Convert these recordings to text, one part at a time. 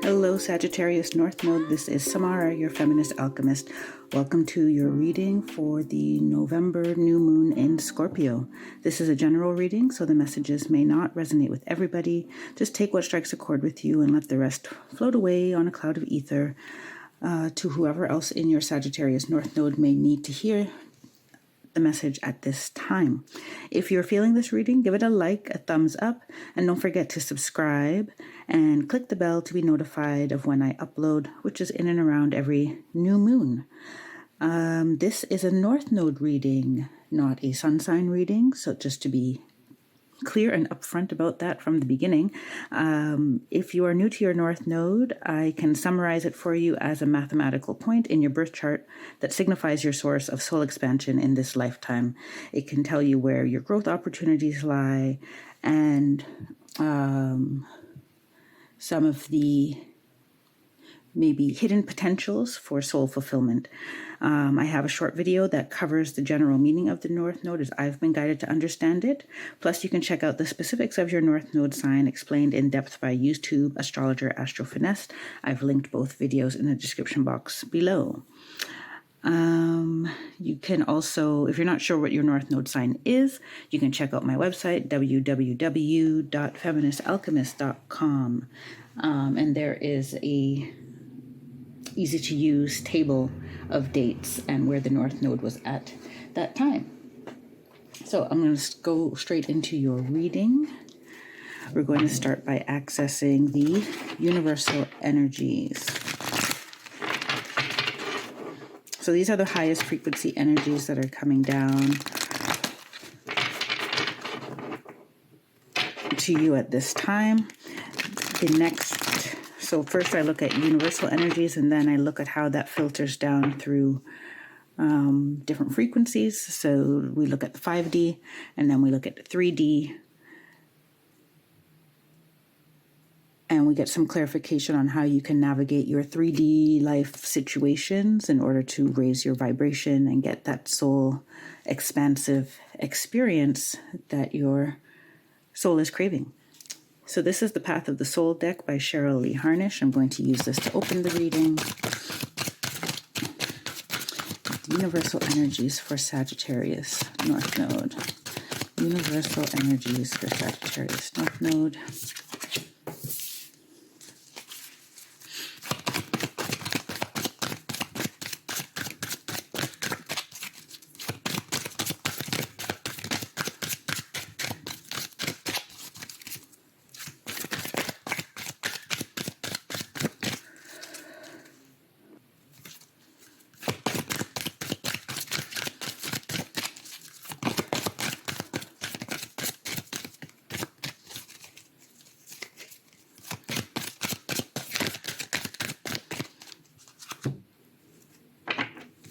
Hello, Sagittarius North Node. This is Samara, your feminist alchemist. Welcome to your reading for the November new moon in Scorpio. This is a general reading, so the messages may not resonate with everybody. Just take what strikes a chord with you and let the rest float away on a cloud of ether to whoever else in your Sagittarius North Node may need to hear the message at this time. If you're feeling this reading, give it a like, a thumbs up, and don't forget to subscribe and click the bell to be notified of when I upload, which is in and around every new moon. This is a North Node reading, not a sun sign reading, so just to be clear and upfront about that from the beginning. If you are new to your North Node, I can summarize it for you as a mathematical point in your birth chart that signifies your source of soul expansion in this lifetime. It can tell you where your growth opportunities lie and some of the maybe hidden potentials for soul fulfillment. I have a short video that covers the general meaning of the North Node as I've been guided to understand it. Plus, you can check out the specifics of your North Node sign explained in depth by YouTube astrologer Astro Finesse. I've linked both videos in the description box below. You can also, if you're not sure what your North Node sign is, you can check out my website, www.feministalchemist.com. And there is a easy to use table of dates and where the North Node was at that time. So I'm going to go straight into your reading. We're going to start by accessing the universal energies. So these are the highest frequency energies that are coming down to you at this time. So first I look at universal energies, and then I look at how that filters down through different frequencies. So we look at the 5D, and then we look at the 3D, and we get some clarification on how you can navigate your 3D life situations in order to raise your vibration and get that soul expansive experience that your soul is craving. So this is the Path of the Soul deck by Cheryl Lee Harnish. I'm going to use this to open the reading. Universal energies for Sagittarius North Node. Universal energies for Sagittarius North Node.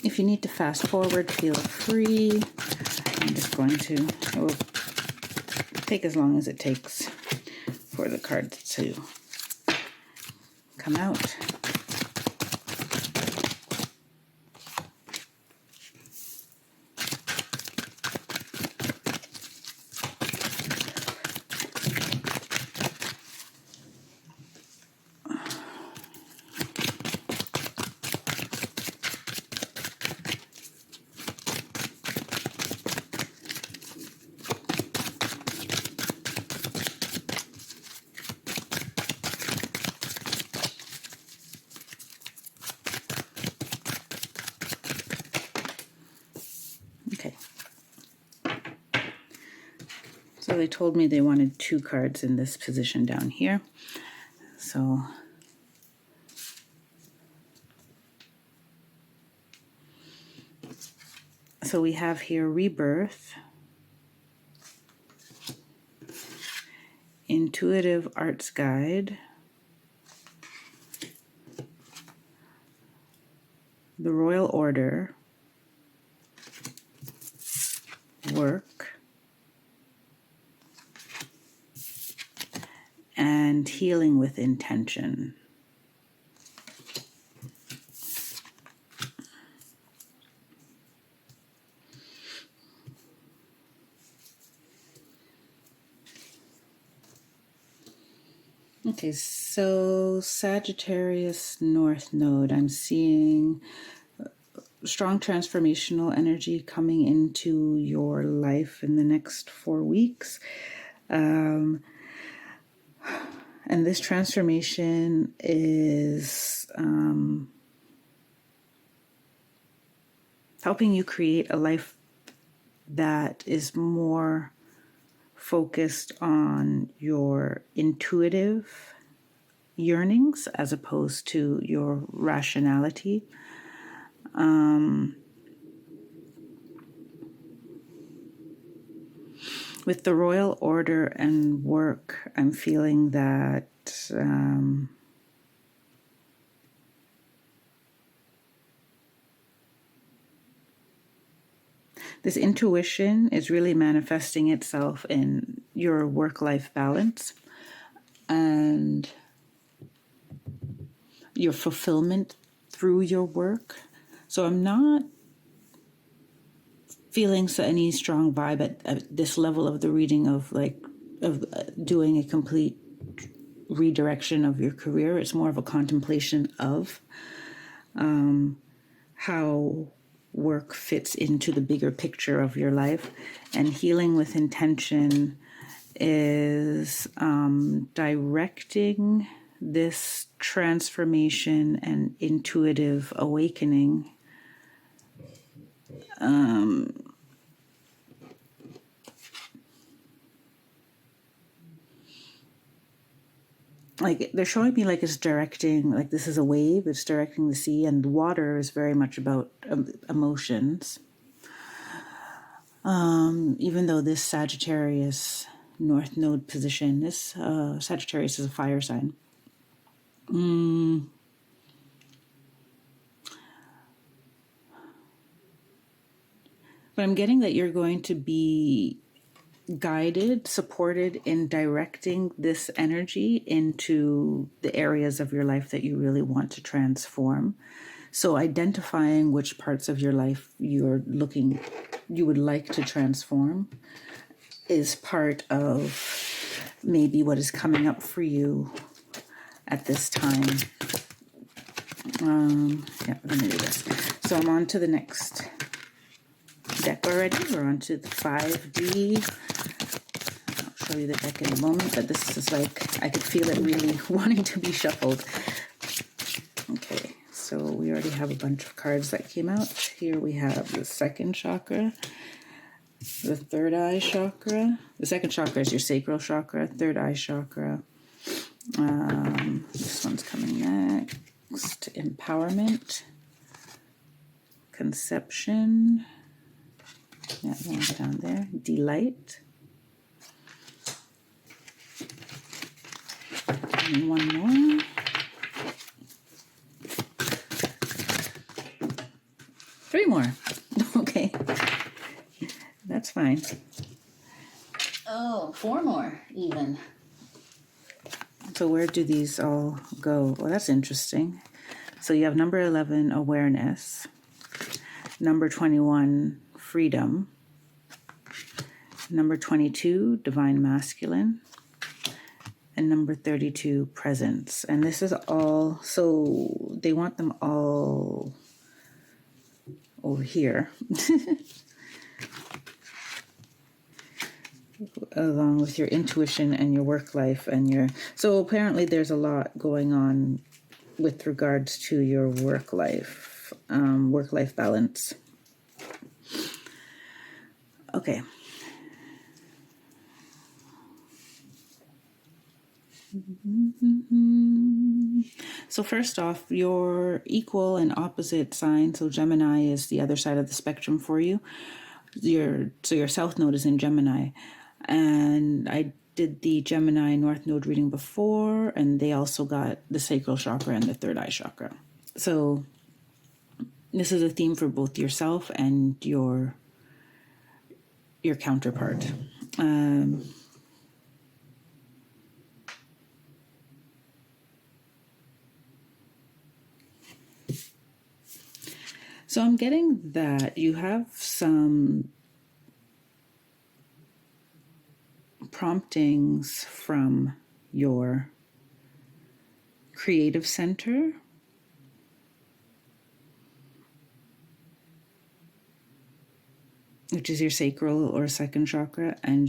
If you need to fast forward, feel free. I'm just going to, it will take as long as it takes for the cards to come out. Okay. So they told me they wanted 2 cards in this position down here. So we have here Rebirth, Intuitive Arts Guide, the Royal Order, Work, and Healing with Intention. Okay, so Sagittarius North Node, I'm seeing strong transformational energy coming into your life in the next 4 weeks. And this transformation is helping you create a life that is more focused on your intuitive yearnings as opposed to your rationality. With the royal order and work, I'm feeling that this intuition is really manifesting itself in your work-life balance and your fulfillment through your work. So I'm not feeling any strong vibe at this level of the reading of doing a complete redirection of your career. It's more of a contemplation of how work fits into the bigger picture of your life. And healing with intention is directing this transformation and intuitive awakening like they're showing me like it's directing, like this is a wave, it's directing the sea, and water is very much about emotions. Even though this Sagittarius North Node position, this Sagittarius is a fire sign. But I'm getting that you're going to be guided, supported in directing this energy into the areas of your life that you really want to transform. So identifying which parts of your life you would like to transform is part of maybe what is coming up for you at this time. Yeah, we're gonna do this. So I'm on to the next deck already. We're on to the 5D. I'll show you the deck in a moment, but this is like, I could feel it really wanting to be shuffled. Okay, so we already have a bunch of cards that came out. Here we have the second chakra, the third eye chakra. The second chakra is your sacral chakra, third eye chakra. This one's coming next. Empowerment, conception. Yeah, that one's down there. Delight. And one more. Three more. Okay. That's fine. Oh, four more even. So where do these all go? Well, that's interesting. So you have number 11, awareness. Number 21, freedom. Number 22, divine masculine. And number 32, presence. And this is all, so they want them all over here. Along with your intuition and your work life and your, so apparently there's a lot going on with regards to your work life balance. Okay. So first off, your equal and opposite sign, so Gemini is the other side of the spectrum for you. Your South Node is in Gemini. And I did the Gemini North Node reading before, and they also got the sacral chakra and the third eye chakra. So this is a theme for both yourself and your counterpart. So I'm getting that you have some promptings from your creative center, which is your sacral or second chakra, and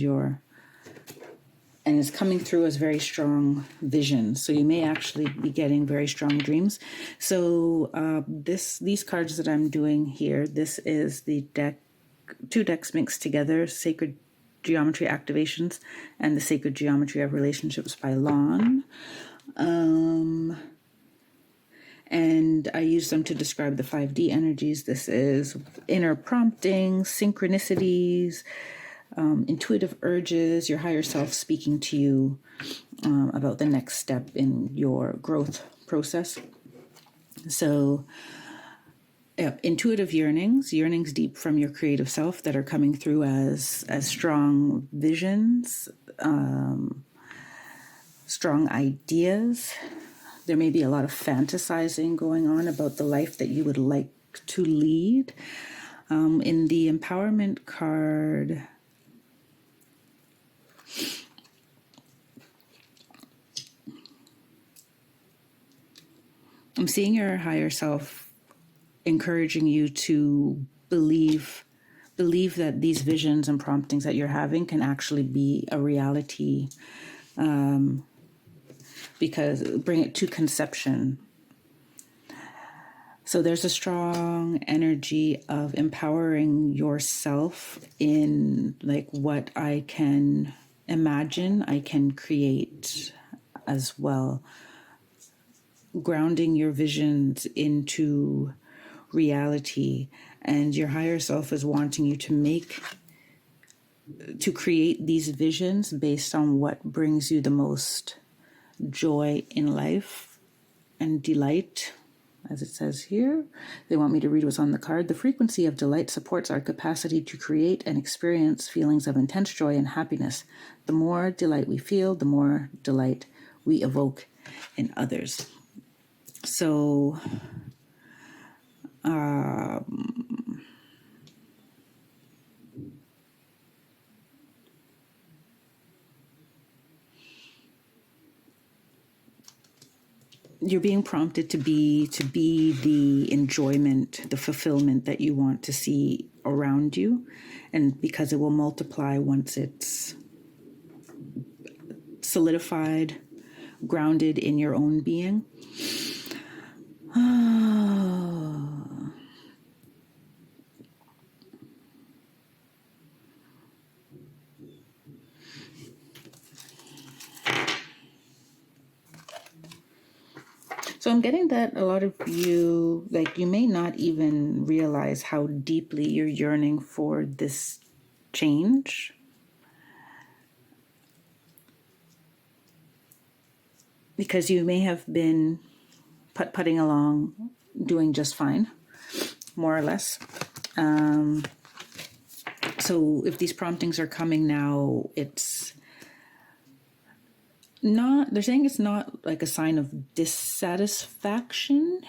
it's coming through as very strong vision. So you may actually be getting very strong dreams. So these cards that I'm doing here, this is the deck, 2 decks mixed together, Sacred Geometry Activations and the Sacred Geometry of Relationships by Lon. And I use them to describe the 5D energies. This is inner promptings, synchronicities, intuitive urges, your higher self speaking to you about the next step in your growth process. So intuitive yearnings deep from your creative self that are coming through as strong visions, strong ideas. There may be a lot of fantasizing going on about the life that you would like to lead. In the empowerment card, I'm seeing your higher self encouraging you to believe that these visions and promptings that you're having can actually be a reality, because bring it to conception. So there's a strong energy of empowering yourself in like what I can imagine, I can create as well. Grounding your visions into reality, and your higher self is wanting you to create these visions based on what brings you the most joy in life and delight. As it says here, they want me to read what's on the card. The frequency of delight supports our capacity to create and experience feelings of intense joy and happiness. The more delight we feel, the more delight we evoke in others. So, you're being prompted to be the enjoyment, the fulfillment that you want to see around you, and because it will multiply once it's solidified, grounded in your own being. So I'm getting that a lot of you, like, you may not even realize how deeply you're yearning for this change. Because you may have been putting along, doing just fine, more or less. So if these promptings are coming now, it's not, they're saying it's not like a sign of dissatisfaction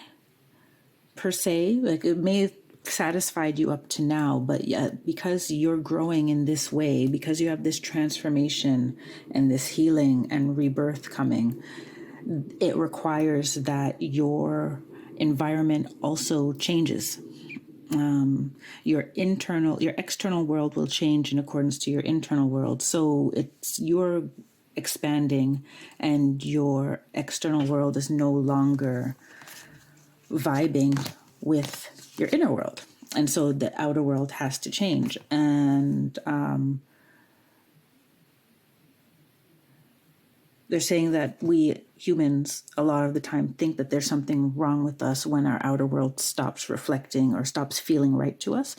per se. Like it may have satisfied you up to now, but yeah, because you're growing in this way, because you have this transformation and this healing and rebirth coming, it requires that your environment also changes. Your external world will change in accordance to your internal world. So it's you're expanding and your external world is no longer vibing with your inner world. And so the outer world has to change. And they're saying that we humans, a lot of the time, think that there's something wrong with us when our outer world stops reflecting or stops feeling right to us,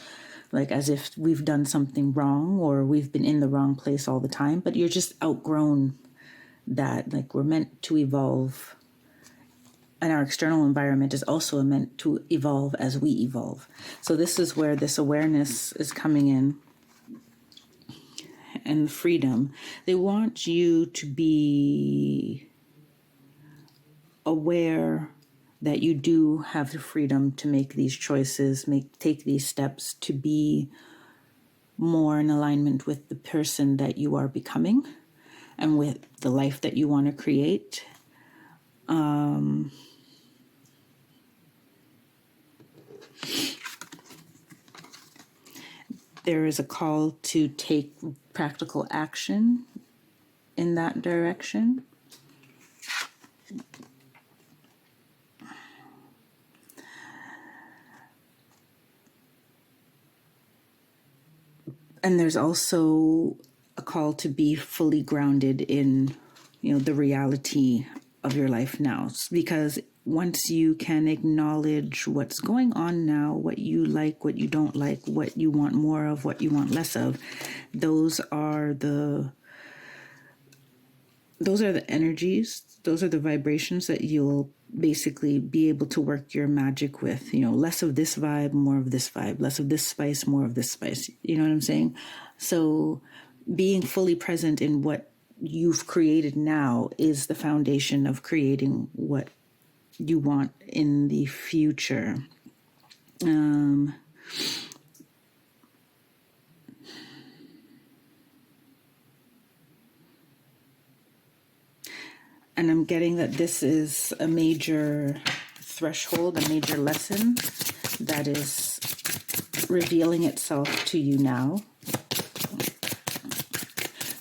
like as if we've done something wrong or we've been in the wrong place all the time. But you're just outgrown that. Like we're meant to evolve, and our external environment is also meant to evolve as we evolve. So this is where this awareness is coming in. And freedom. They want you to be aware that you do have the freedom to make these choices, take these steps to be more in alignment with the person that you are becoming and with the life that you want to create. There is a call to take practical action in that direction. And there's also a call to be fully grounded in, the reality of your life now. Because once you can acknowledge what's going on now, what you like, what you don't like, what you want more of, what you want less of, those are the energies, those are the vibrations that you'll basically be able to work your magic with. Less of this vibe, more of this vibe, less of this spice, more of this spice. You know what I'm saying? So being fully present in what you've created now is the foundation of creating what you want in the future. And I'm getting that this is a major threshold, a major lesson that is revealing itself to you now.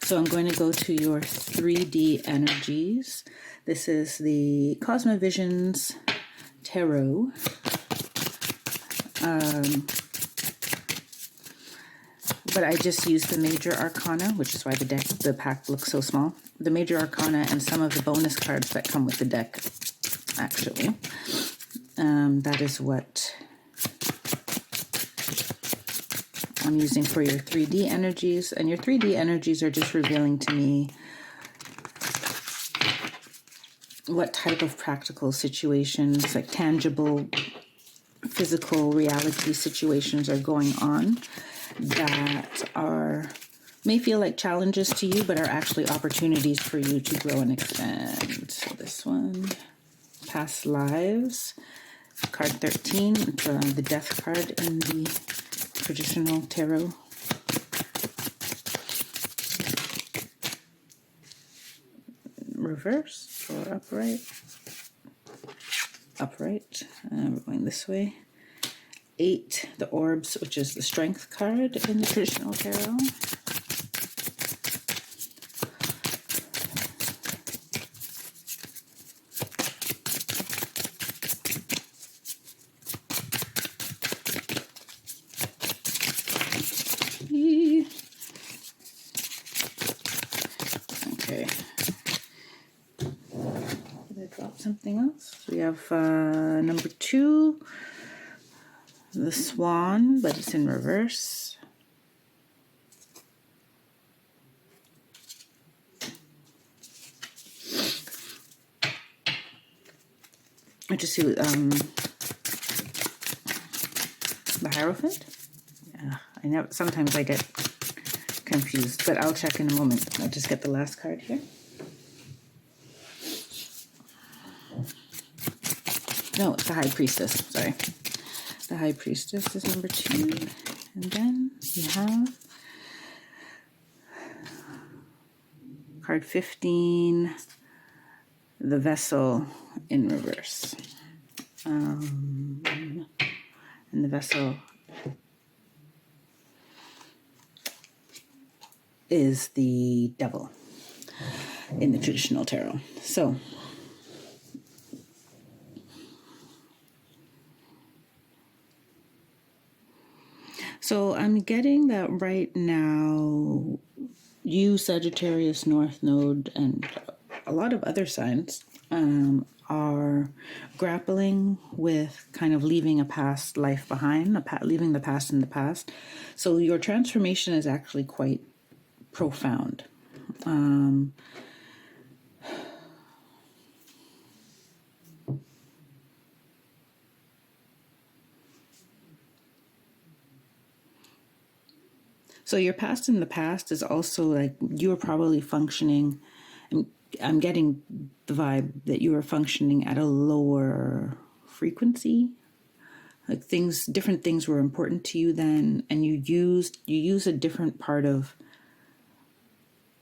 So I'm going to go to your 3D energies. This is the Cosmovisions Tarot. But I just used the major arcana, which is why the pack looks so small. The major arcana and some of the bonus cards that come with the deck, actually. That is what I'm using for your 3D energies. And your 3D energies are just revealing to me what type of practical situations, like tangible, physical reality situations are going on that may feel like challenges to you, but are actually opportunities for you to grow and expand. So this one, past lives, card 13, it's the death card in the traditional tarot. Reverse or upright? Upright. We're going this way. 8, the orbs, which is the strength card in the traditional tarot. Okay. Did I drop something else? We have number 2. The swan, but it's in reverse. I just see the Hierophant. Yeah, sometimes I get confused, but I'll check in a moment. I'll just get the last card here. No, it's the High Priestess. Sorry. The High Priestess is number 2. And then you have card 15, the Vessel in reverse. And the Vessel is the Devil in the traditional tarot. So I'm getting that right now, you, Sagittarius, North Node, and a lot of other signs are grappling with kind of leaving a past life behind, leaving the past in the past. So your transformation is actually quite profound. So your past in the past is also like you were probably functioning, I'm getting the vibe that you were functioning at a lower frequency. Like different things were important to you then, and you use a different part of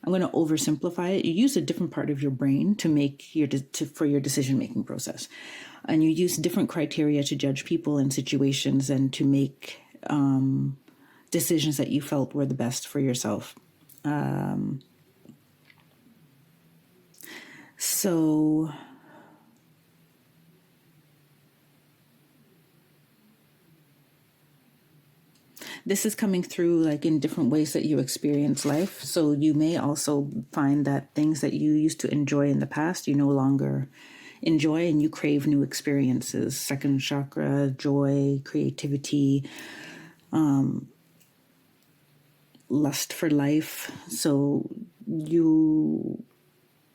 I'm going to oversimplify it. You use a different part of your brain to make for your decision-making process. And you use different criteria to judge people and situations and to make decisions that you felt were the best for yourself. So this is coming through like in different ways that you experience life. So you may also find that things that you used to enjoy in the past, you no longer enjoy, and you crave new experiences. Second chakra, joy, creativity, lust for life. So you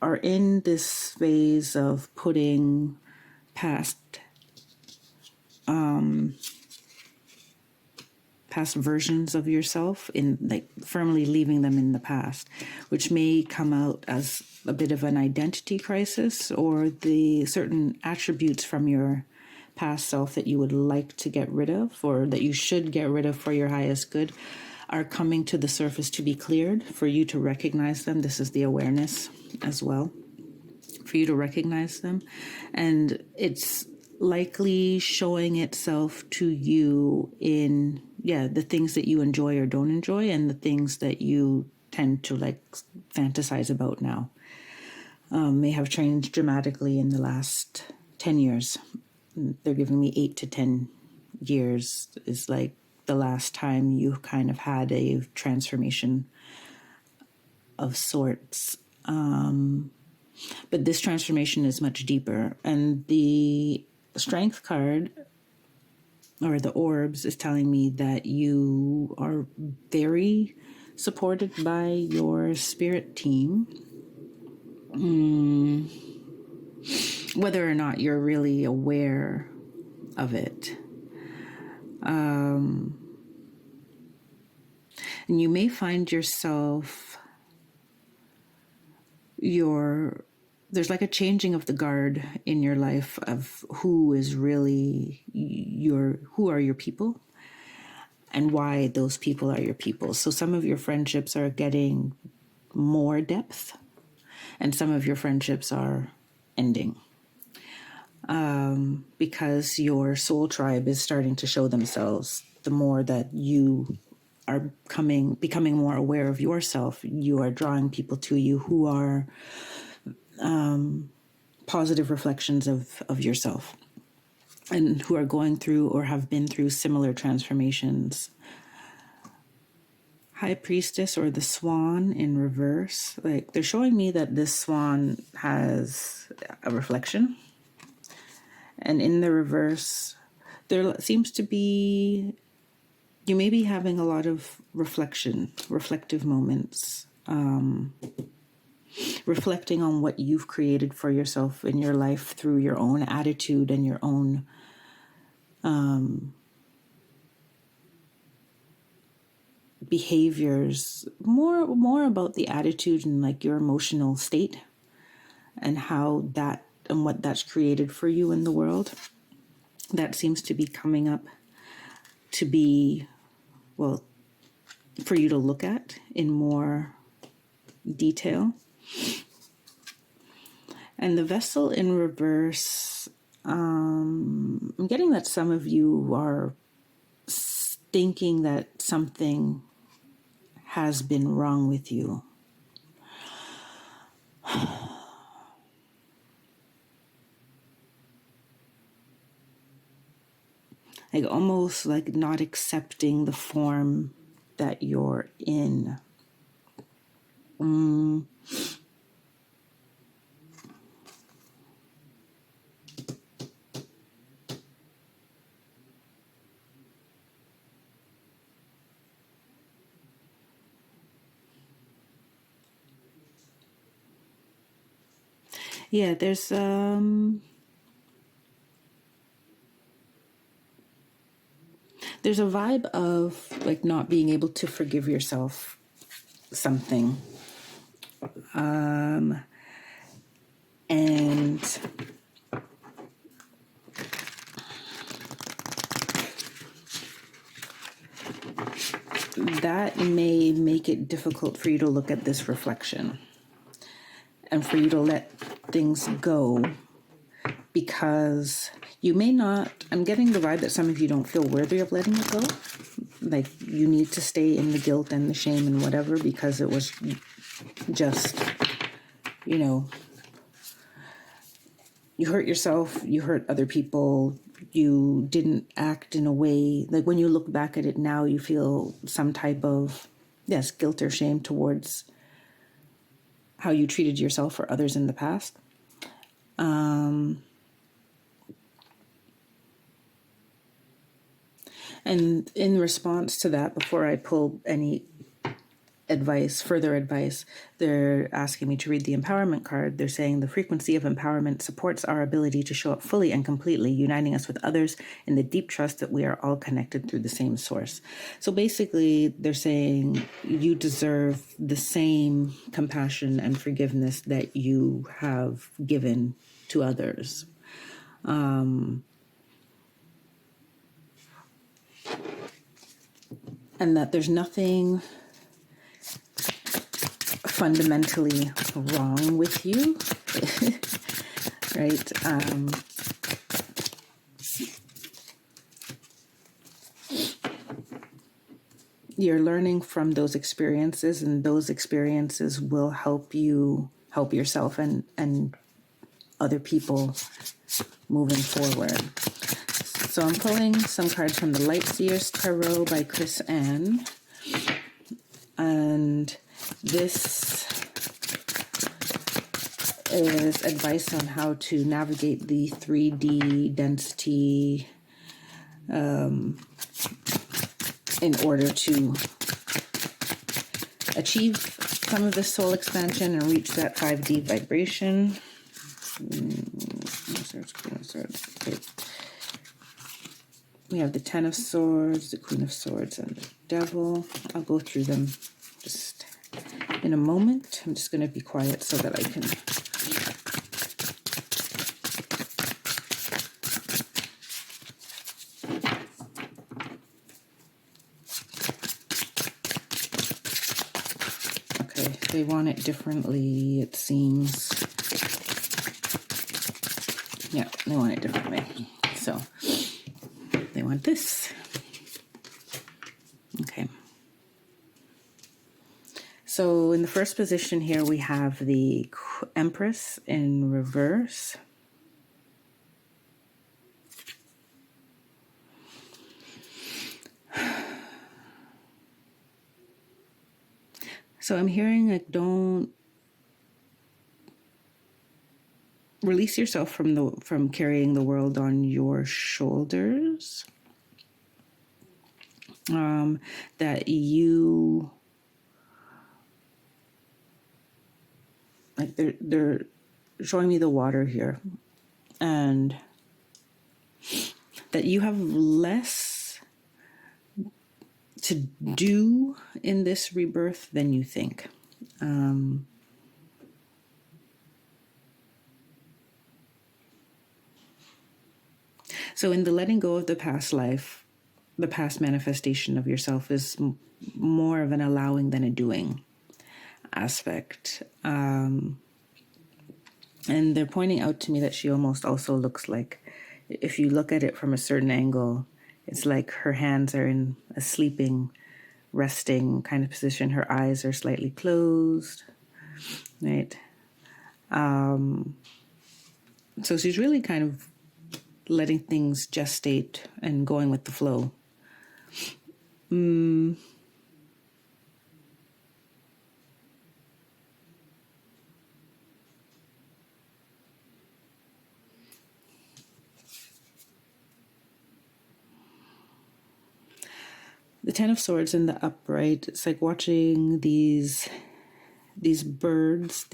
are in this phase of putting past versions of yourself in, like, firmly leaving them in the past, which may come out as a bit of an identity crisis, or the certain attributes from your past self that you would like to get rid of, or that you should get rid of for your highest good, are coming to the surface to be cleared for you to recognize them. This is the awareness as well, for you to recognize them. And it's likely showing itself to you in, the things that you enjoy or don't enjoy, and the things that you tend to like fantasize about now. May have changed dramatically in the last 10 years. They're giving me 8 to 10 years is like the last time you kind of had a transformation of sorts. But this transformation is much deeper. And the Strength card, or the orbs, is telling me that you are very supported by your spirit team. Whether or not you're really aware of it. And you may find yourself, there's like a changing of the guard in your life of who is really who are your people and why those people are your people. So some of your friendships are getting more depth, and some of your friendships are ending. Because your soul tribe is starting to show themselves. The more that you are becoming more aware of yourself, you are drawing people to you who are positive reflections of yourself, and who are going through or have been through similar transformations. High Priestess, or the Swan in reverse, like they're showing me that this swan has a reflection. And in the reverse, there seems to be, you may be having a lot of reflective moments, reflecting on what you've created for yourself in your life through your own attitude and your own behaviors, more about the attitude and like your emotional state and how that and what that's created for you in the world. That seems to be coming up to be, well, for you to look at in more detail. And the Vessel in reverse, I'm getting that some of you are thinking that something has been wrong with you. Like almost like not accepting the form that you're in. Yeah, there's a vibe of like not being able to forgive yourself something. And that may make it difficult for you to look at this reflection and for you to let things go, because you may not, I'm getting the vibe that some of you don't feel worthy of letting it go. Like you need to stay in the guilt and the shame and whatever because it was just, you know, you hurt yourself, you hurt other people, you didn't act in a way, like when you look back at it now, you feel some type of, yes, guilt or shame towards how you treated yourself or others in the past. And in response to that, before I pull any further advice, they're asking me to read the empowerment card. They're saying the frequency of empowerment supports our ability to show up fully and completely, uniting us with others in the deep trust that we are all connected through the same source. So basically, they're saying you deserve the same compassion and forgiveness that you have given to others. And that there's nothing fundamentally wrong with you, right? You're learning from those experiences, and those experiences will help you help yourself and other people moving forward. So I'm pulling some cards from the Light Seers Tarot by Chris Ann. And this is advice on how to navigate the 3D density in order to achieve some of the soul expansion and reach that 5D vibration. Okay. We have the 10 of Swords, the Queen of Swords, and the Devil. I'll go through them just in a moment. I'm just going to be quiet so that I can okay, they want it differently, it seems. Yeah, they want it differently. So they want this. Okay. So in the first position here, we have the Empress in reverse. So I'm hearing like, don't release yourself from carrying the world on your shoulders. That you, like they're showing me the water here, and that you have less to do in this rebirth than you think. So in the letting go of the past life, the past manifestation of yourself is more of an allowing than a doing aspect. And they're pointing out to me that she almost also looks like, if you look at it from a certain angle, it's like her hands are in a sleeping, resting kind of position. Her eyes are slightly closed, right? So she's really kind of letting things gestate and going with the flow. The 10 of Swords in the upright, it's like watching these birds,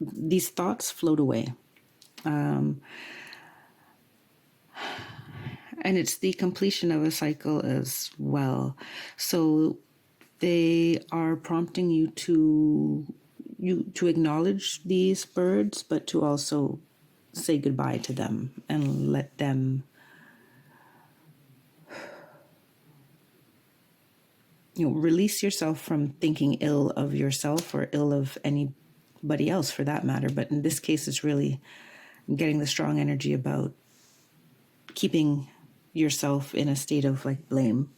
these thoughts float away. And it's the completion of a cycle as well. So they are prompting you to acknowledge these birds, but to also say goodbye to them and let them release yourself from thinking ill of yourself or ill of anybody else for that matter. But in this case, it's really getting the strong energy about keeping yourself in a state of like blame,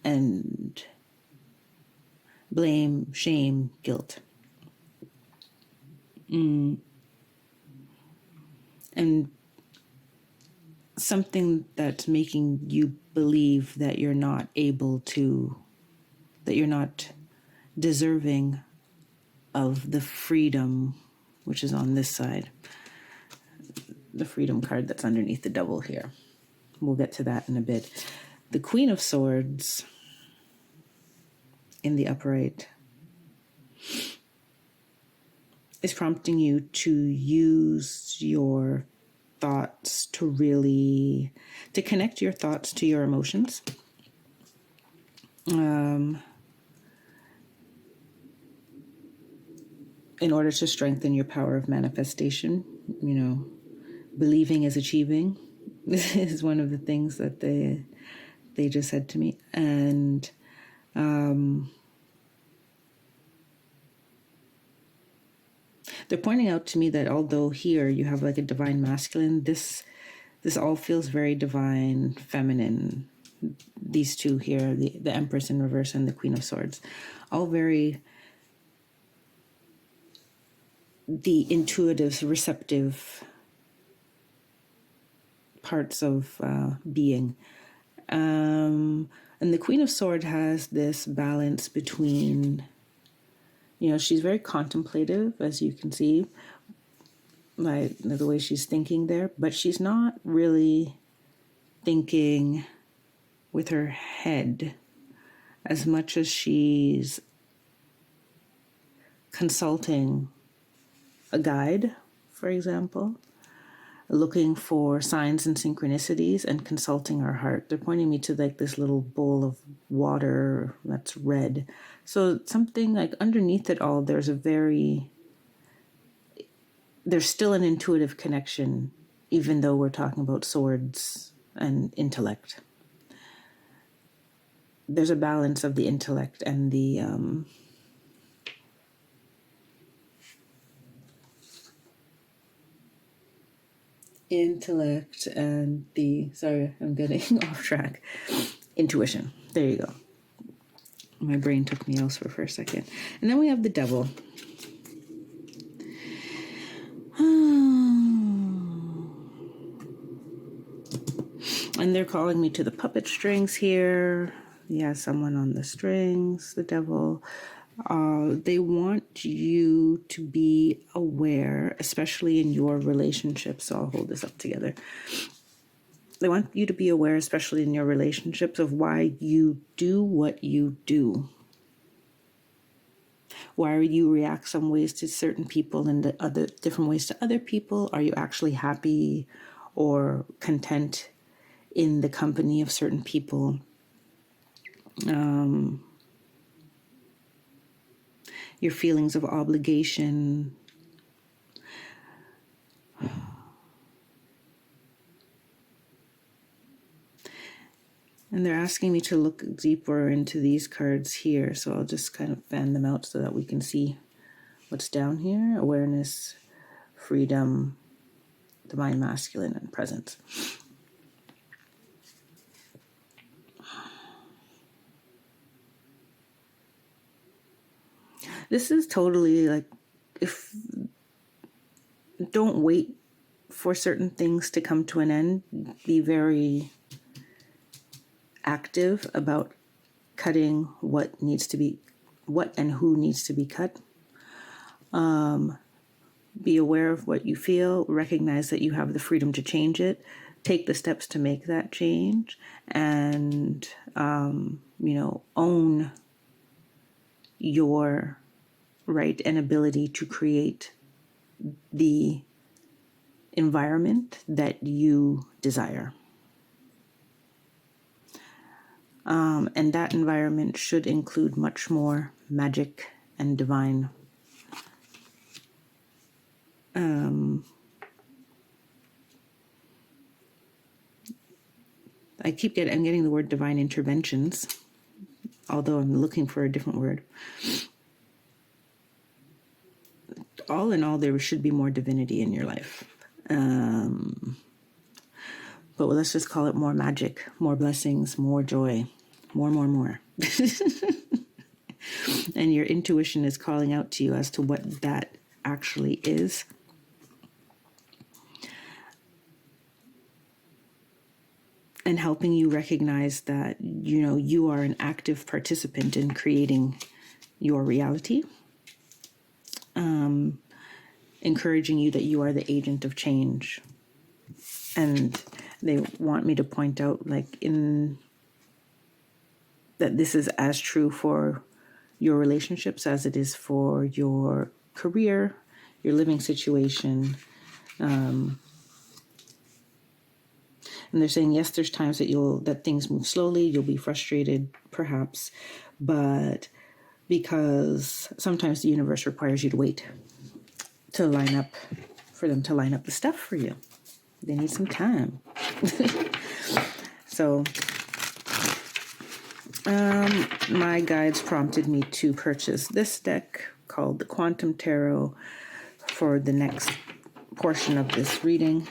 and blame, shame, guilt. And something that's making you believe that you're not able to, that you're not deserving of the freedom, which is on this side, the freedom card that's underneath the double here. We'll get to that in a bit. The Queen of Swords in the upright is prompting you to use your thoughts to connect your thoughts to your emotions. In order to strengthen your power of manifestation, believing is achieving. This is one of the things that they just said to me. And they're pointing out to me that although here you have like a divine masculine, this all feels very divine feminine. These two here, the Empress in reverse and the Queen of Swords, all very the intuitive, receptive parts of being. And the Queen of Swords has this balance between, she's very contemplative, as you can see, like the way she's thinking there, but she's not really thinking with her head as much as she's consulting a guide, for example, looking for signs and synchronicities and consulting her heart. They're pointing me to like this little bowl of water that's red. So something like underneath it all, there's still an intuitive connection, even though we're talking about swords and intellect. There's a balance of the intellect and the sorry, I'm getting off track. Intuition. There you go. My brain took me elsewhere for a second. And then we have the Devil. And they're calling me to the puppet strings here. Yeah, someone on the strings, the Devil. They want you to be aware, especially in your relationships. So I'll hold this up together. They want you to be aware, especially in your relationships, of why you do what you do. Why you react some ways to certain people and the other different ways to other people. Are you actually happy or content in the company of certain people? Your feelings of obligation. And they're asking me to look deeper into these cards here. So I'll just kind of fan them out so that we can see what's down here. Awareness, freedom, divine masculine, and presence. This is totally like, don't wait for certain things to come to an end. Be very active about cutting what and who needs to be cut. Be aware of what you feel. Recognize that you have the freedom to change it. Take the steps to make that change, and own your right and ability to create the environment that you desire. And that environment should include much more magic and divine I'm getting the word divine interventions, although I'm looking for a different word. All in all, there should be more divinity in your life. But let's just call it more magic, more blessings, more joy, more. And your intuition is calling out to you as to what that actually is. And helping you recognize that, you are an active participant in creating your reality. Encouraging you that you are the agent of change. And they want me to point out, that this is as true for your relationships as it is for your career, your living situation. And they're saying, yes, there's times that things move slowly, you'll be frustrated, perhaps, but because sometimes the universe requires you to wait for them to line up the stuff for you. They need some time. So, my guides prompted me to purchase this deck called the Quantum Tarot for the next portion of this reading.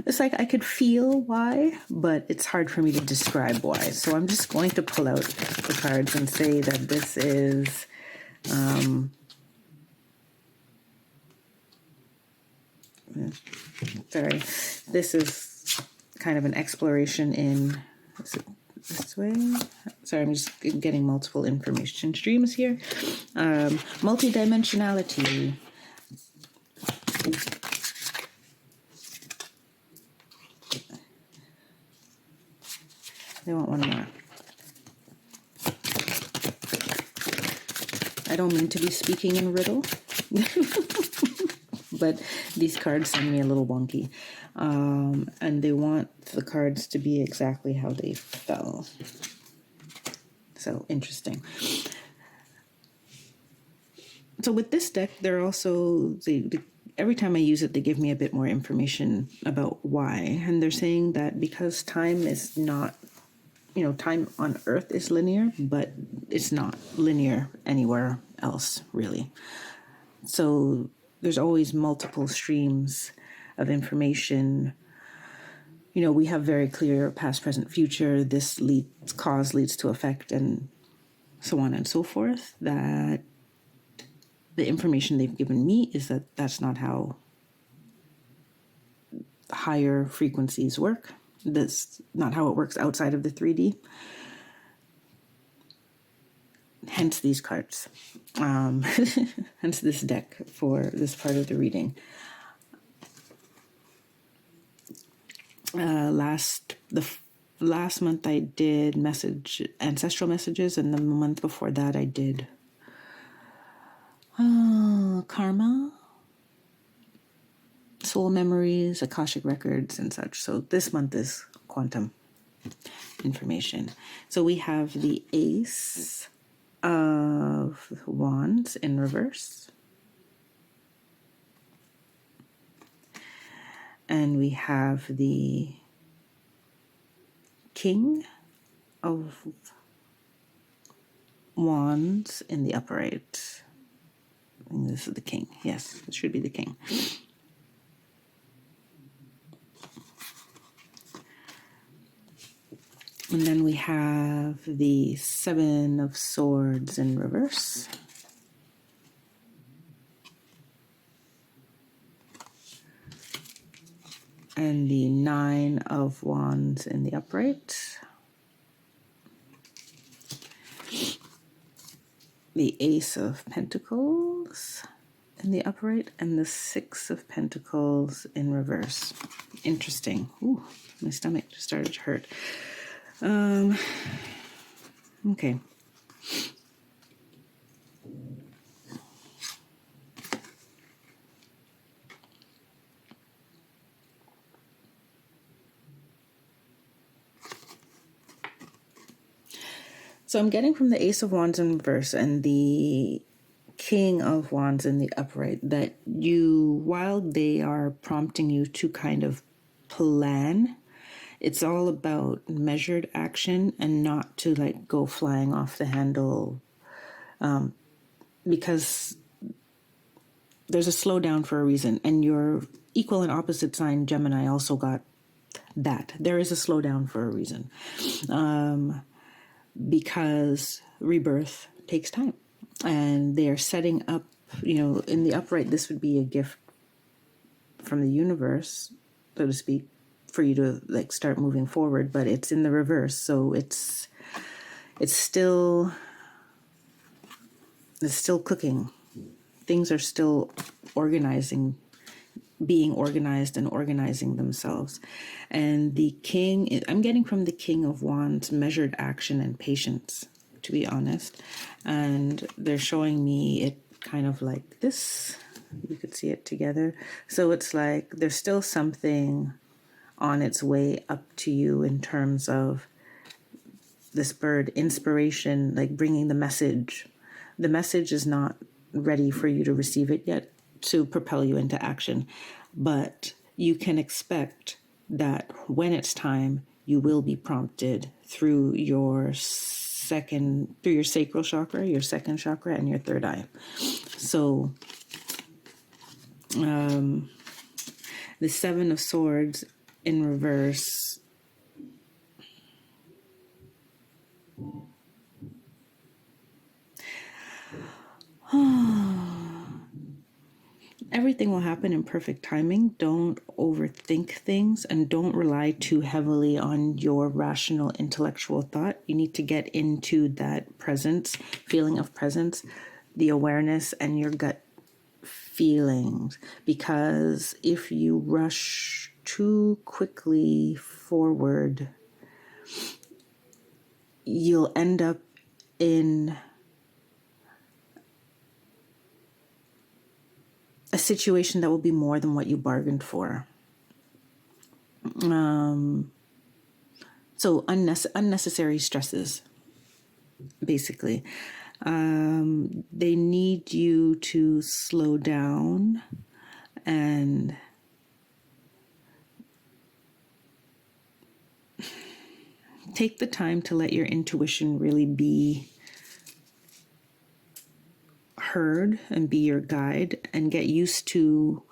It's like I could feel why, but it's hard for me to describe why. So I'm just going to pull out the cards and say that this is, this is kind of an exploration in, is it this way? Sorry, I'm just getting multiple information streams here. Multidimensionality. They want one more. I don't mean to be speaking in riddle, but these cards send me a little wonky. And they want the cards to be exactly how they fell. So interesting. So with this deck, they're also, every time I use it, they give me a bit more information about why. And they're saying that because time is not, time on Earth is linear, but it's not linear anywhere else, really. So there's always multiple streams of information. We have very clear past, present, future. This cause leads to effect, and so on and so forth. That the information they've given me is that that's not how higher frequencies work. That's not how it works outside of the 3D. Hence these cards. Hence this deck for this part of the reading. Last month I did ancestral messages, and the month before that I did karma, soul memories, Akashic records, and such. So this month is quantum information. So we have the Ace of Wands in reverse. And we have the King of Wands in the upright. I think this is the King. Yes, it should be the King. And then we have the Seven of Swords in reverse. And the Nine of Wands in the upright. The Ace of Pentacles in the upright, and the Six of Pentacles in reverse. Interesting. Ooh, my stomach just started to hurt. Okay. So I'm getting from the Ace of Wands in reverse and the King of Wands in the upright, that you, while they are prompting you to kind of plan, it's all about measured action and not to like go flying off the handle, because there's a slowdown for a reason. And your equal and opposite sign, Gemini, also got that. There is a slowdown for a reason, because rebirth takes time. And they're setting up, in the upright, this would be a gift from the universe, so to speak, for you to like start moving forward, but it's in the reverse. So it's still cooking. Things are still being organized and organizing themselves. And the king, I'm getting from the King of Wands, measured action and patience, to be honest. And they're showing me it kind of like this. You could see it together. So it's like there's still something on its way up to you in terms of this bird, inspiration, like bringing the message. The message is not ready for you to receive it yet to propel you into action, but you can expect that when it's time, you will be prompted through your sacral chakra, your second chakra, and your third eye. So the Seven of Swords in reverse, everything will happen in perfect timing. Don't overthink things and don't rely too heavily on your rational intellectual thought. You need to get into that presence, feeling of presence, the awareness, and your gut feelings. Because if you rush too quickly forward, you'll end up in a situation that will be more than what you bargained for. So unnecessary stresses, basically. They need you to slow down and take the time to let your intuition really be heard and be your guide, and get used to,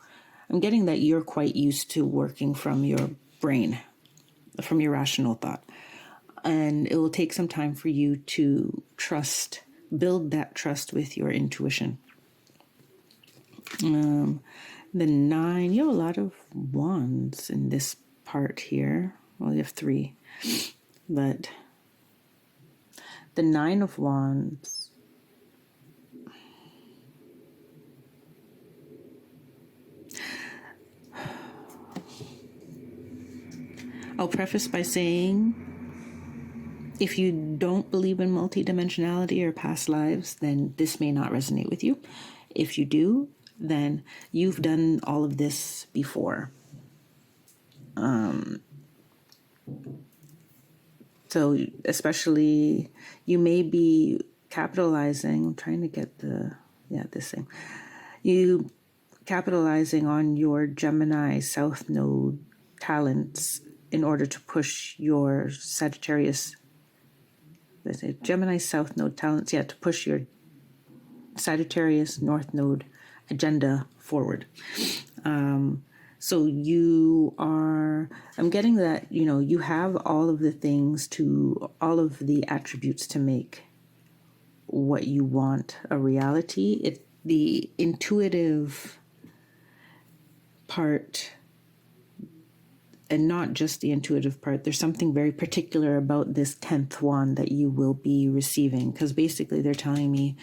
I'm getting that you're quite used to working from your brain, from your rational thought. And it will take some time for you to build that trust with your intuition. The 9, you have a lot of wands in this part here. Well, you have 3, but the 9 of Wands, I'll preface by saying, if you don't believe in multidimensionality or past lives, then this may not resonate with you. If you do, then you've done all of this before. So especially, you may be capitalizing, I'm trying to get this thing. You capitalizing on your Gemini South Node talents in order to push your Sagittarius, Gemini South Node talents, to push your Sagittarius North Node agenda forward. So you are, I'm getting that, you have all of the things all of the attributes to make what you want a reality. The intuitive part, and not just the intuitive part, there's something very particular about this 10th wand that you will be receiving. Because basically they're telling me,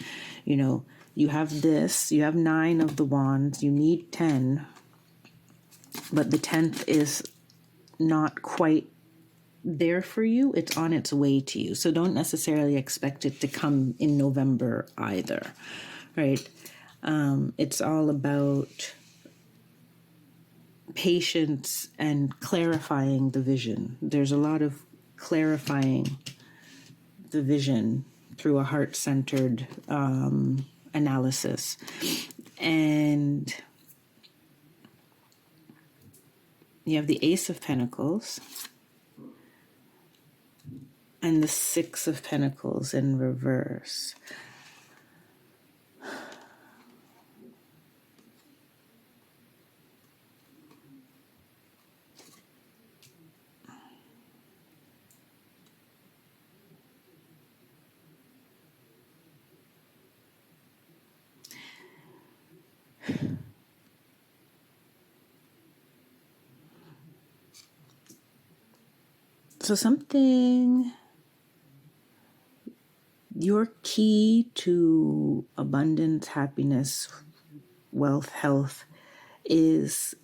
you have this, you have 9 of the wands, you need 10, but the 10th is not quite there for you. It's on its way to you. So don't necessarily expect it to come in November either, right? It's all about patience and clarifying the vision. There's a lot of clarifying the vision through a heart-centered analysis. And you have the Ace of Pentacles and the Six of Pentacles in reverse. So something, your key to abundance, happiness, wealth, health is,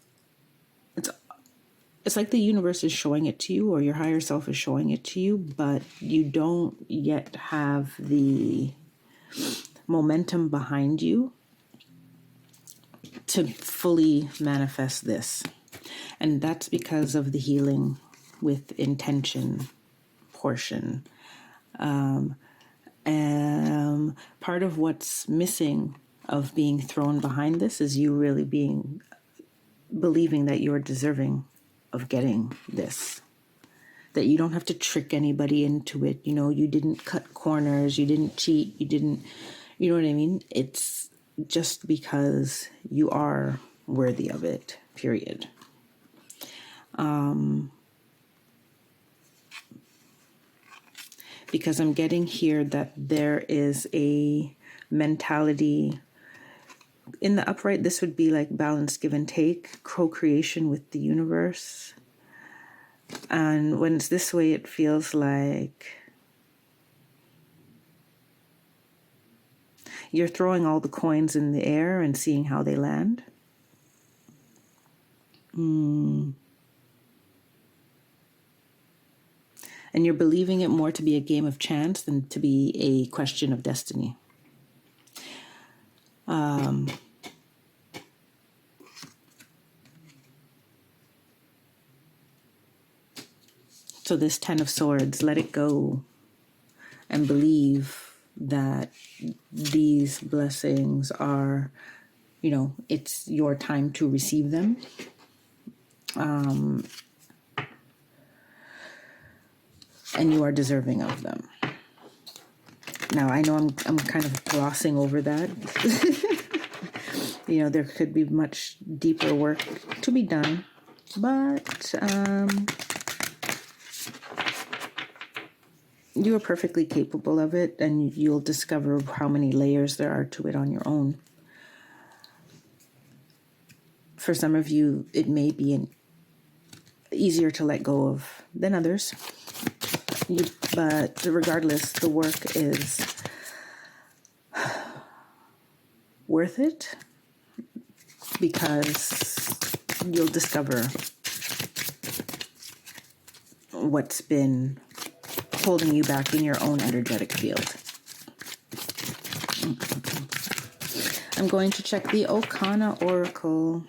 it's like the universe is showing it to you, or your higher self is showing it to you, but you don't yet have the momentum behind you to fully manifest this. And that's because of the healing with intention portion. Part of what's missing of being thrown behind this is you really believing that you're deserving of getting this, that you don't have to trick anybody into it. You know, you didn't cut corners, you didn't cheat, you know what I mean? It's just because you are worthy of it, period. Because I'm getting here that there is a mentality in the upright. This would be like balance, give and take, co-creation with the universe. And when it's this way, it feels like you're throwing all the coins in the air and seeing how they land. And you're believing it more to be a game of chance than to be a question of destiny. So this Ten of Swords, let it go and believe that these blessings are, you know, it's your time to receive them. And you are deserving of them. Now, I know I'm kind of glossing over that. You know, there could be much deeper work to be done, but you are perfectly capable of it, and you'll discover how many layers there are to it on your own. For some of you, it may be easier to let go of than others. But regardless, the work is worth it, because you'll discover what's been holding you back in your own energetic field. I'm going to check the Okana Oracle.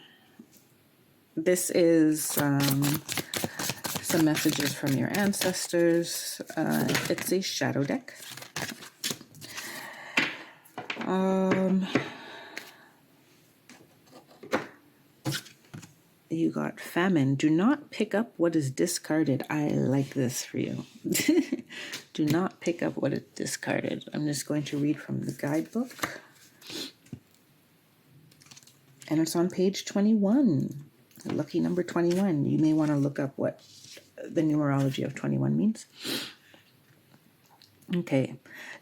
This is some messages from your ancestors. It's a shadow deck. You got famine. Do not pick up what is discarded. I like this for you. Do not pick up what is discarded. I'm just going to read from the guidebook. And it's on page 21. Lucky number 21. You may want to look up what the numerology of 21 means. Okay.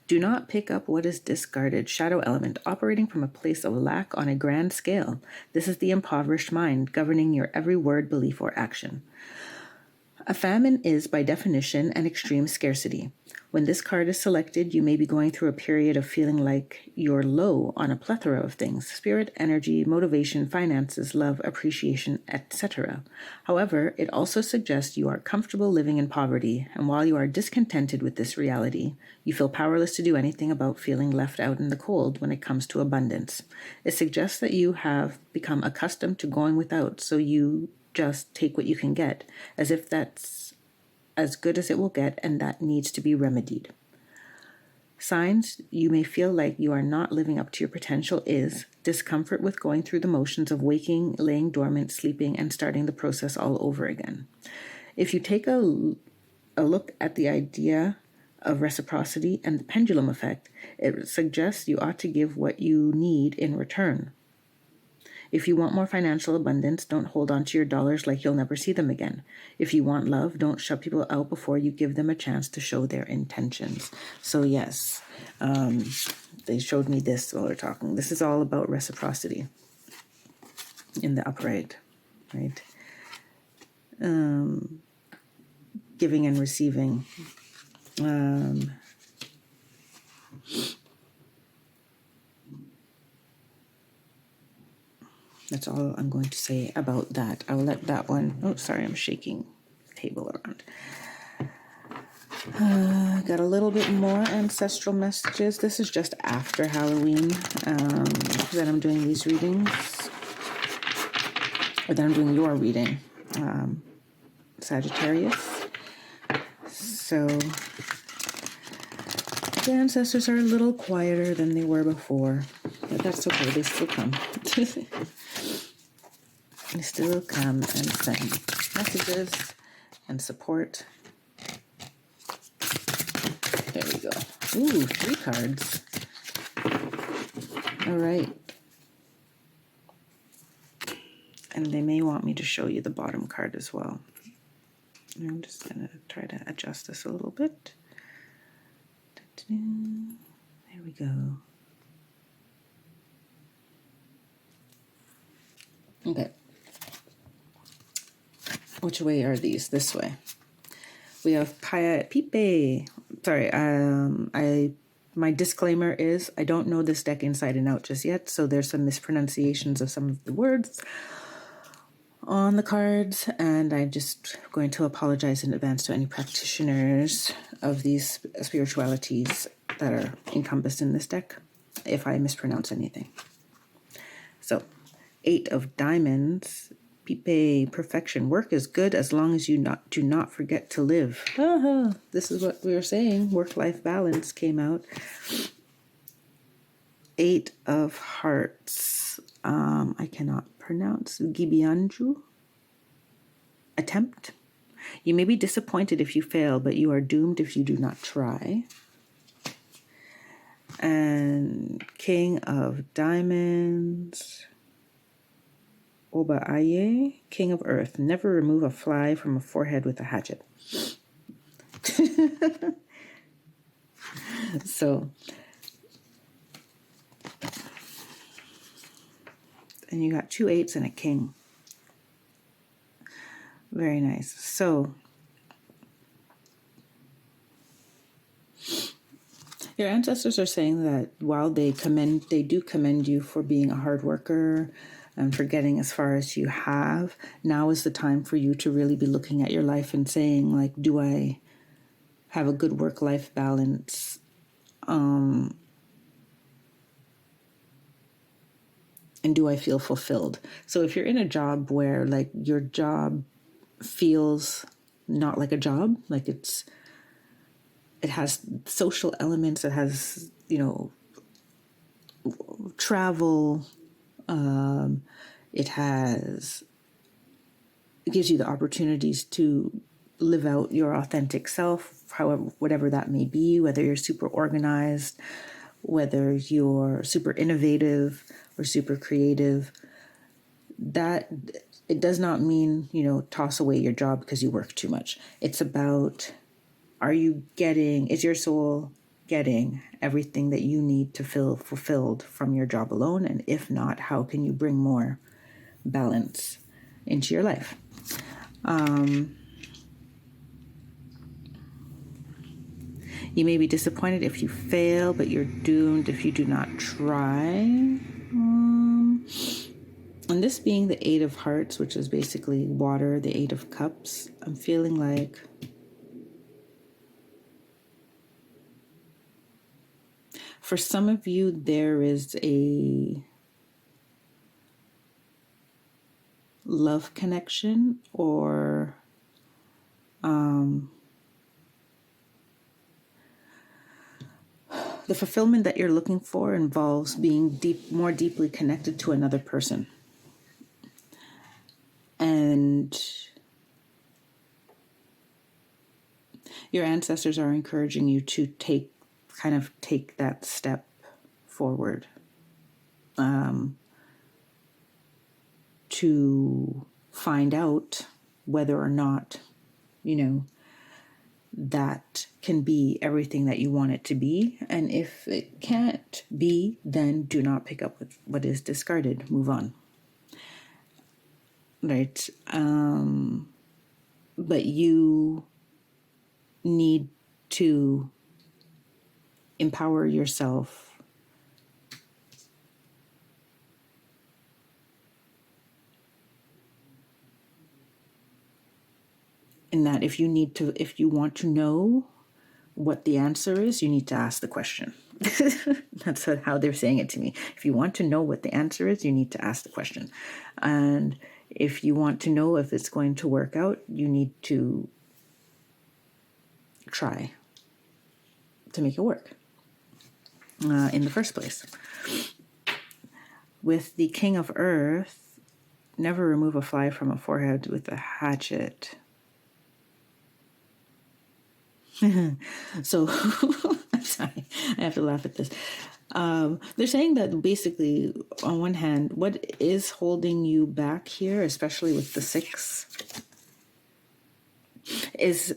Do not pick up what is discarded. Shadow element, operating from a place of lack on a grand scale. This is the impoverished mind, governing your every word, belief, or action. A famine is, by definition, an extreme scarcity. When this card is selected, you may be going through a period of feeling like you're low on a plethora of things: spirit, energy, motivation, finances, love, appreciation, etc. However, it also suggests you are comfortable living in poverty, and while you are discontented with this reality, you feel powerless to do anything about feeling left out in the cold when it comes to abundance. It suggests that you have become accustomed to going without, so you just take what you can get, as if that's as good as it will get, and that needs to be remedied. Signs you may feel like you are not living up to your potential is discomfort with going through the motions of waking, laying dormant, sleeping, and starting the process all over again. If you take a look at the idea of reciprocity and the pendulum effect, it suggests you ought to give what you need in return. If you want more financial abundance, don't hold on to your dollars like you'll never see them again. If you want love, don't shut people out before you give them a chance to show their intentions. So yes, they showed me this while we're talking. This is all about reciprocity in the upright, right? Giving and receiving. That's all I'm going to say about that. I will let that one... Oh, sorry, I'm shaking the table around. Got a little bit more ancestral messages. This is just after Halloween that I'm doing these readings. Or that I'm doing your reading, Sagittarius. So the ancestors are a little quieter than they were before, but that's okay. They still come. They still come and send messages and support. There we go. Ooh, 3 cards. All right. And they may want me to show you the bottom card as well. I'm just going to try to adjust this a little bit. There we go. Okay. Which way are these? This way. We have Pipe. Sorry, my disclaimer is I don't know this deck inside and out just yet, so there's some mispronunciations of some of the words on the cards, and I'm just going to apologize in advance to any practitioners of these spiritualities that are encompassed in this deck if I mispronounce anything. So, 8 of Diamonds. Pipe, perfection. Work is good as long as you do not forget to live. This is what we were saying. Work-life balance came out. 8 of Hearts. I cannot pronounce. Gibianju. Attempt. You may be disappointed if you fail, but you are doomed if you do not try. And King of Diamonds. Obaaye, King of Earth. Never remove a fly from a forehead with a hatchet. So, and you got 2 8s and a king. Very nice. So, your ancestors are saying that while they do commend you for being a hard worker and for getting as far as you have, now is the time for you to really be looking at your life and saying, like, do I have a good work-life balance? And do I feel fulfilled? So if you're in a job where, like, your job feels not like a job, like it has social elements, it has, travel, it gives you the opportunities to live out your authentic self, however, whatever that may be, whether you're super organized, whether you're super innovative or super creative. That it does not mean, toss away your job because you work too much. It's about, is your soul getting everything that you need to feel fulfilled from your job alone? And if not, how can you bring more balance into your life? You may be disappointed if you fail, but you're doomed if you do not try. And this being the 8 of Hearts, which is basically water, the 8 of Cups, I'm feeling like for some of you, there is a love connection or The fulfillment that you're looking for involves being more deeply connected to another person. And your ancestors are encouraging you to take that step forward, to find out whether or not, that can be everything that you want it to be. And if it can't be, then do not pick up with what is discarded. Move on. Right? But you need to empower yourself in that if you want to know what the answer is, you need to ask the question. That's how they're saying it to me. If you want to know what the answer is, you need to ask the question. And if you want to know if it's going to work out, you need to try to make it work in the first place. With the King of Earth, never remove a fly from a forehead with a hatchet. So, I'm sorry, I have to laugh at this. They're saying that basically, on one hand, what is holding you back here, especially with the 6, is,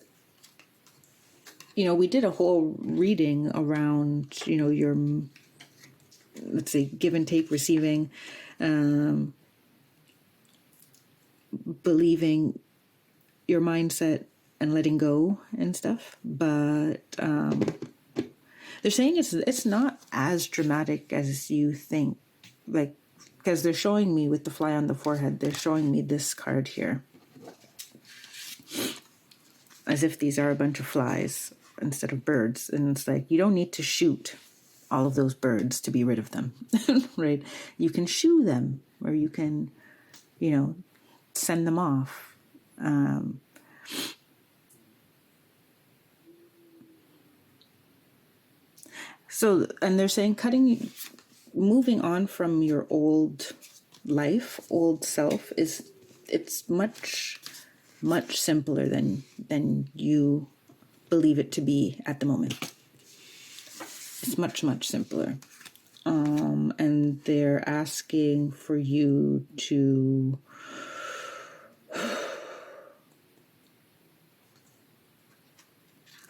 we did a whole reading around, your, let's say, give and take, receiving, believing, your mindset, and letting go and stuff. But they're saying it's not as dramatic as you think, like, because they're showing me with the fly on the forehead, they're showing me this card here as if these are a bunch of flies instead of birds. And it's like, you don't need to shoot all of those birds to be rid of them. Right? You can shoo them, or you can, send them off. So, and they're saying moving on from your old life, old self, it's much, much simpler than you believe it to be at the moment. It's much, much simpler. And they're asking for you to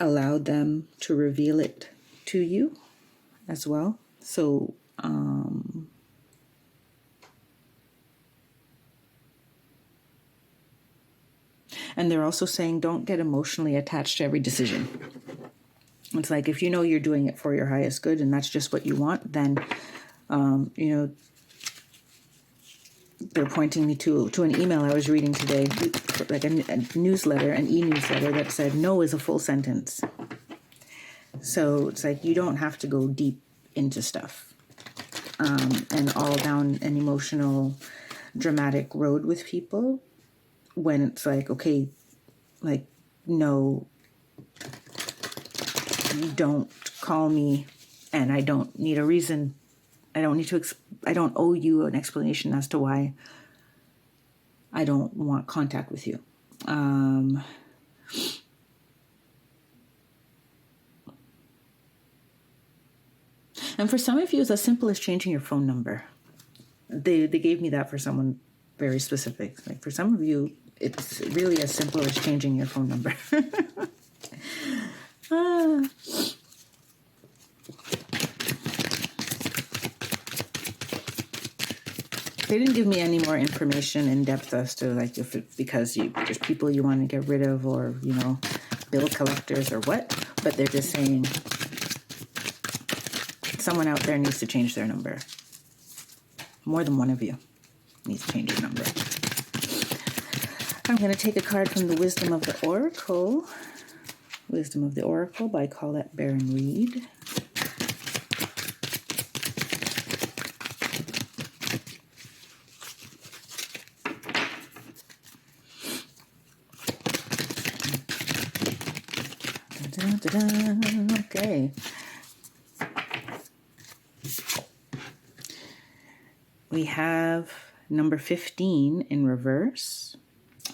allow them to reveal it to you as well. So, and they're also saying don't get emotionally attached to every decision. It's like, if you're doing it for your highest good and that's just what you want, then, they're pointing me to an email I was reading today, like a newsletter, an e-newsletter that said no is a full sentence. So it's like, you don't have to go deep into stuff and all down an emotional, dramatic road with people when it's like, okay, like, no, you don't call me and I don't need a reason. I don't owe you an explanation as to why I don't want contact with you. And for some of you, it's as simple as changing your phone number. They gave me that for someone very specific. Like, for some of you, it's really as simple as changing your phone number. They didn't give me any more information in depth as to, like, if it, because there's people you want to get rid of, or, bill collectors or what. But they're just saying someone out there needs to change their number. More than one of you needs to change your number. I'm going to take a card from the Wisdom of the Oracle. Wisdom of the Oracle by Colette Baron Reed. Okay. we have number 15 in reverse,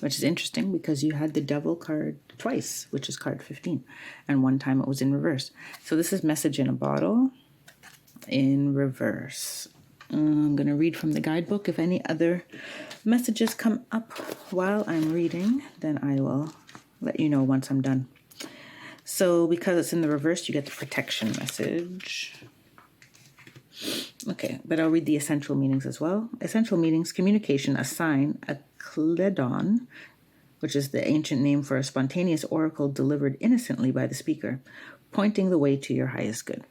which is interesting because you had the devil card twice, which is card 15, and one time it was in reverse. So this is message in a bottle in reverse. I'm going to read from the guidebook. If any other messages come up while I'm reading, then I will let you know once I'm done. So because it's in the reverse, you get the protection message. Okay, but I'll read the essential meanings as well. Essential meanings: communication, a sign, a kledon, which is the ancient name for a spontaneous oracle delivered innocently by the speaker, pointing the way to your highest good.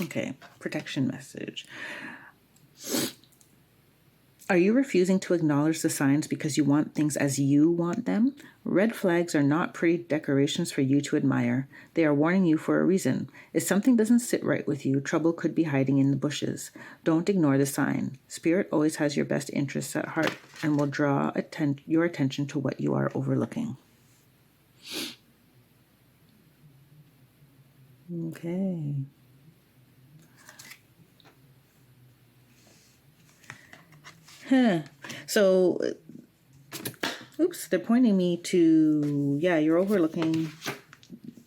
Okay, protection message. Are you refusing to acknowledge the signs because you want things as you want them? Red flags are not pretty decorations for you to admire. They are warning you for a reason. If something doesn't sit right with you, trouble could be hiding in the bushes. Don't ignore the sign. Spirit always has your best interests at heart and will draw your attention to what you are overlooking. Okay. So, they're pointing me to, you're overlooking,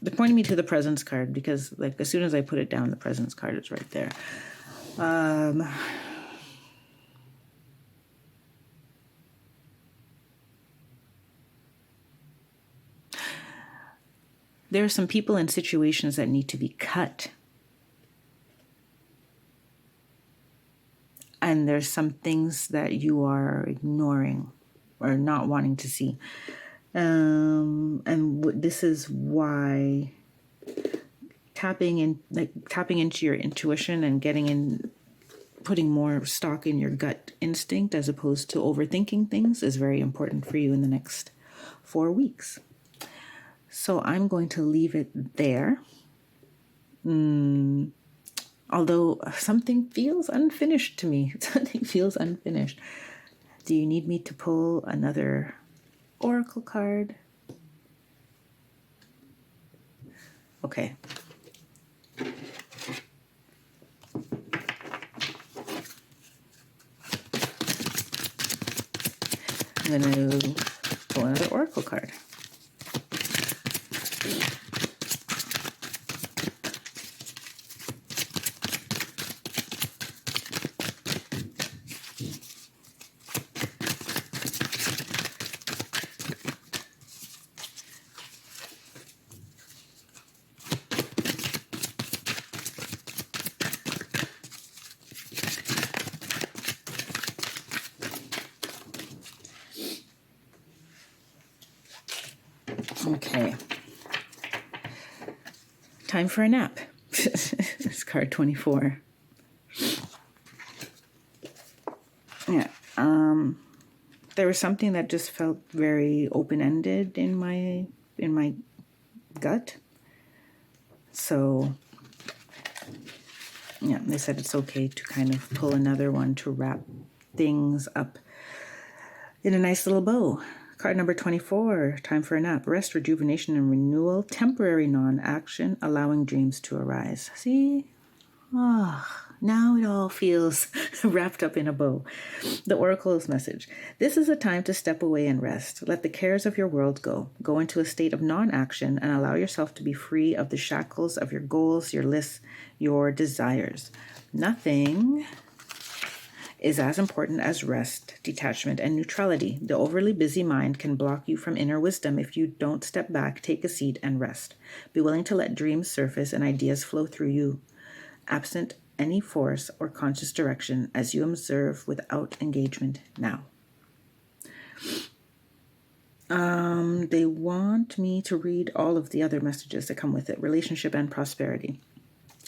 they're pointing me to the presence card because, like, as soon as I put it down, the presence card is right there. There are some people and situations that need to be cut. And there's some things that you are ignoring or not wanting to see. This is why tapping into your intuition and putting more stock in your gut instinct as opposed to overthinking things is very important for you in the next 4 weeks. So I'm going to leave it there. Although something feels unfinished to me. Something feels unfinished. Do you need me to pull another oracle card? Okay. I'm going to pull another oracle card. Okay. Time for a nap. It's card 24. Yeah. There was something that just felt very open-ended in my gut. So, they said it's okay to kind of pull another one to wrap things up in a nice little bow. Card number 24, time for a nap. Rest, rejuvenation, and renewal. Temporary non-action, allowing dreams to arise. See? Now it all feels wrapped up in a bow. The oracle's message. This is a time to step away and rest. Let the cares of your world go. Go into a state of non-action and allow yourself to be free of the shackles of your goals, your lists, your desires. Nothing is as important as rest, detachment, and neutrality. The overly busy mind can block you from inner wisdom if you don't step back, take a seat, and rest. Be willing to let dreams surface and ideas flow through you, absent any force or conscious direction as you observe without engagement now. They want me to read all of the other messages that come with it, relationship and prosperity.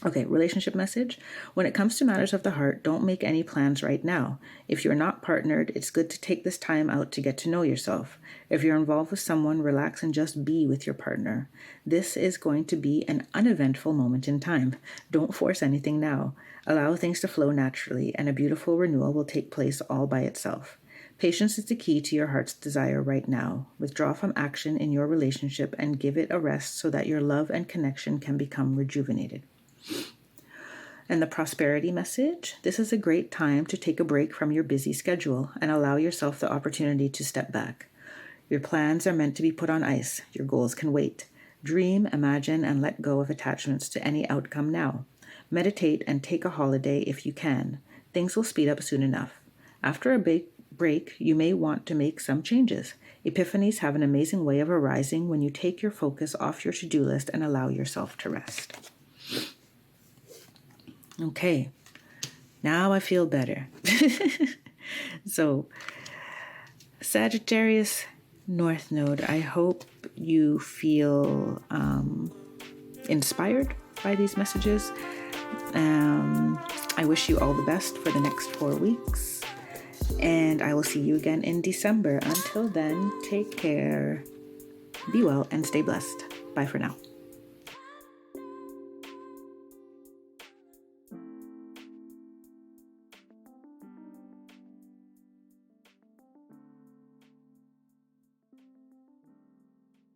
Okay, relationship message. When it comes to matters of the heart, don't make any plans right now. If you're not partnered, it's good to take this time out to get to know yourself. If you're involved with someone, relax and just be with your partner. This is going to be an uneventful moment in time. Don't force anything now. Allow things to flow naturally, and a beautiful renewal will take place all by itself. Patience is the key to your heart's desire right now. Withdraw from action in your relationship and give it a rest so that your love and connection can become rejuvenated. And the prosperity message, this is a great time to take a break from your busy schedule and allow yourself the opportunity to step back. Your plans are meant to be put on ice. Your goals can wait. Dream, imagine, and let go of attachments to any outcome now. Meditate and take a holiday if you can. Things will speed up soon enough. After a big break, you may want to make some changes. Epiphanies have an amazing way of arising when you take your focus off your to-do list and allow yourself to rest. Okay, now I feel better. So, Sagittarius North Node, I hope you feel inspired by these messages. I wish you all the best for the next 4 weeks. And I will see you again in December. Until then, take care, be well, and stay blessed. Bye for now.